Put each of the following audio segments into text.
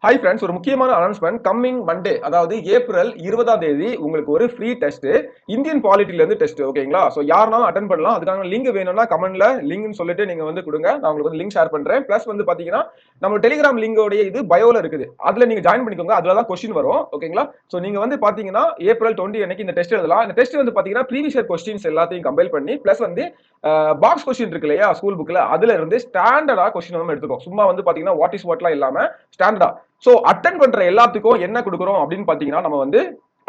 Hi friends, ஒரு முக்கியமான announcement. Coming Monday, அதாவது ஏப்ரல் 20ஆம் தேதி உங்களுக்கு ஒரு ஃப்ரீ டெஸ்ட், இந்தியன் பாலிட்டில இருந்து டெஸ்ட். ஓகேங்களா? சோ யாருனாலும் அட்டெண்ட் பண்ணலாம். அதுக்கான லிங்க் வேணும்னா கமெண்ட்ல லிங்க்னு சொல்லிட்டு நீங்க வந்து கொடுங்க. நான் உங்களுக்கு வந்து லிங்க் ஷேர் பண்றேன். பிளஸ் வந்து பாத்தீங்கன்னா நம்ம டெலிகிராம் லிங்கோட இது பயோல இருக்குது. அதுல நீங்க ஜாயின் பண்ணிக்கோங்க. அதுல தான் கொஸ்டின் வரும். ஓகேங்களா? சோ நீங்க வந்து பாத்தீங்கன்னா ஏப்ரல் 20 அன்னைக்கு இந்த டெஸ்ட் எழுதலாம். இந்த டெஸ்ட் வந்து பாத்தீங்கன்னா ப்ரீவியஸ் இயர் கொஸ்டின்ஸ் எல்லாத்தையும் கம்பைல் பண்ணி பிளஸ் வந்து பாக்ஸ் கொஸ்டின் இருக்கு இல்லையா ஸ்கூல் புக்ல, அதுல இருந்து ஸ்டாண்டர்டா கொஸ்டின் நம்ம எடுத்துக்கோ. சும்மா வந்து பாத்தீங்கன்னா வாட் இஸ் வாட்லாம் இல்லாம ஸ்டாண்டர்டா. சோ அட்டெண்ட் பண்ற எல்லாத்துக்கும் என்ன கொடுக்குறோம் அப்படின்னு பாத்தீங்கன்னா, நம்ம வந்து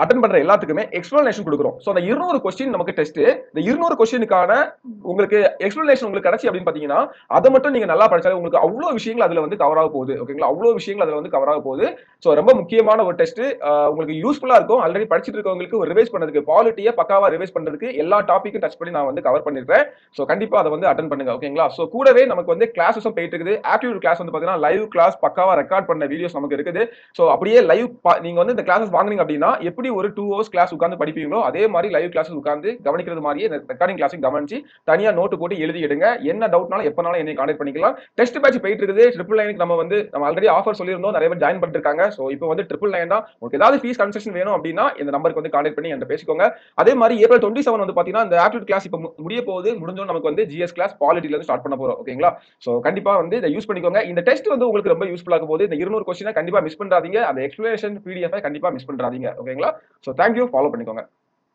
அட்டெண்ட் பண்ற எல்லாத்துக்குமே எக்ஸ்பிளனேஷன் கொடுக்குறோம். சோ அந்த 200 கொஸ்டின் நமக்கு டெஸ்ட். இந்த 200 கொஸ்டினுக்கான உங்களுக்கு எக்ஸ்பிளனேஷன் உங்களுக்கு கிடைச்சி அப்படின்னு பாத்தீங்கன்னா, அதை மட்டும் நீங்க நல்லா படிச்சாலே உங்களுக்கு அவ்வளவு விஷயங்கள் அதுல வந்து கவர் ஆக போகுது. ஓகேங்களா? அவ்வளவு விஷயங்கள் அதுல வந்து கவர் ஆக போகுது. சோ ரொம்ப முக்கியமான ஒரு டெஸ்ட். உங்களுக்கு யூஸ்ஃபுல்லா இருக்கும். ஆல்ரெடி படிச்சிட்டு இருக்கவங்களுக்கு ஒரு ரிவைஸ் பண்ணதுக்கு, பாலிட்டியை பக்காவா ரிவைஸ் பண்றதுக்கு எல்லா டாபிக்கும் டச் பண்ணி நான் வந்து கவர் பண்ணிருக்கேன். சோ கண்டிப்பா அதை வந்து அட்டெண்ட் பண்ணுங்க. ஓகேங்களா? சோ கூடவே நமக்கு வந்து கிளாஸஸும் போயிட்டு இருக்குது. ஆப்டிடியூட் கிளாஸ் வந்து பாத்தீங்கன்னா லைவ் கிளாஸ் பக்காவா ரெக்கார்ட் பண்ண வீடியோஸ் நமக்கு இருக்குது. சோ அப்படியே லைவ் நீங்க வந்து இந்த கிளாஸஸ் வாங்குனீங்க அப்படின்னா எப்படி ஒரு 2 ஹவர்ஸ் கிளாஸ் உட்கார்ந்து படிப்பீங்களோ அதே மாதிரி லைவ் கிளாஸஸ் உட்கார்ந்து கவனிக்கிறது மாதிரியே ரெக்கார்டிங் கிளாஸையும் கவனிச்சு தனியா நோட்டு போட்டு எழுதி எடுங்க. என்ன டவுட்னாலும் எப்பனாலும் என்னை கான்டாக்ட் பண்ணிக்கலாம். டெஸ்ட் பேட்ச் போயிட்டு இருக்குது. 999 நம்ம ஆல்ரெடி ஆஃபர் சொல்லியிருந்தோம். நிறைய பேர் ஜாயின் பண்ணிருக்காங்க. சோ இப்போ வந்து 999 தான். உங்களுக்கு ஏதாவது ஃபீஸ் கன்செஷன் வேணும் அப்படின்னா இந்த நம்பருக்கு வந்து கான்டாக்ட் பண்ணி என்கிட்ட பேசிக்கோங்க. அதே மாதிரி ஏப்ரல் 27 வந்து பாத்தீங்கன்னா இந்த ஆப்டிடியூட் கிளாஸ் இப்போ முடிய போகுது. முடிஞ்சோம் நமக்கு வந்து ஜிஎஸ் கிளாஸ் பாலிட்டில இருந்து ஸ்டார்ட் பண்ண போறோம். ஓகேங்களா? சோ கண்டிப்பா வந்து இதை யூஸ் பண்ணிக்கோங்க. இந்த டெஸ்ட் வந்து உங்களுக்கு ரொம்ப யூஸ்ஃபுல்லா இருக்க போகுது. இந்த 200 கொஸ்டினை கண்டிப்பா மிஸ் பண்றாதீங்க. அந்த எக்ஸ்பிளனேஷன் பிடிஎஃப் கண்டிப்பா மிஸ் பண்றாதீங்க. ஓகேங்களா? So thank you. ஃபாலோ பண்ணிக்கோங்க.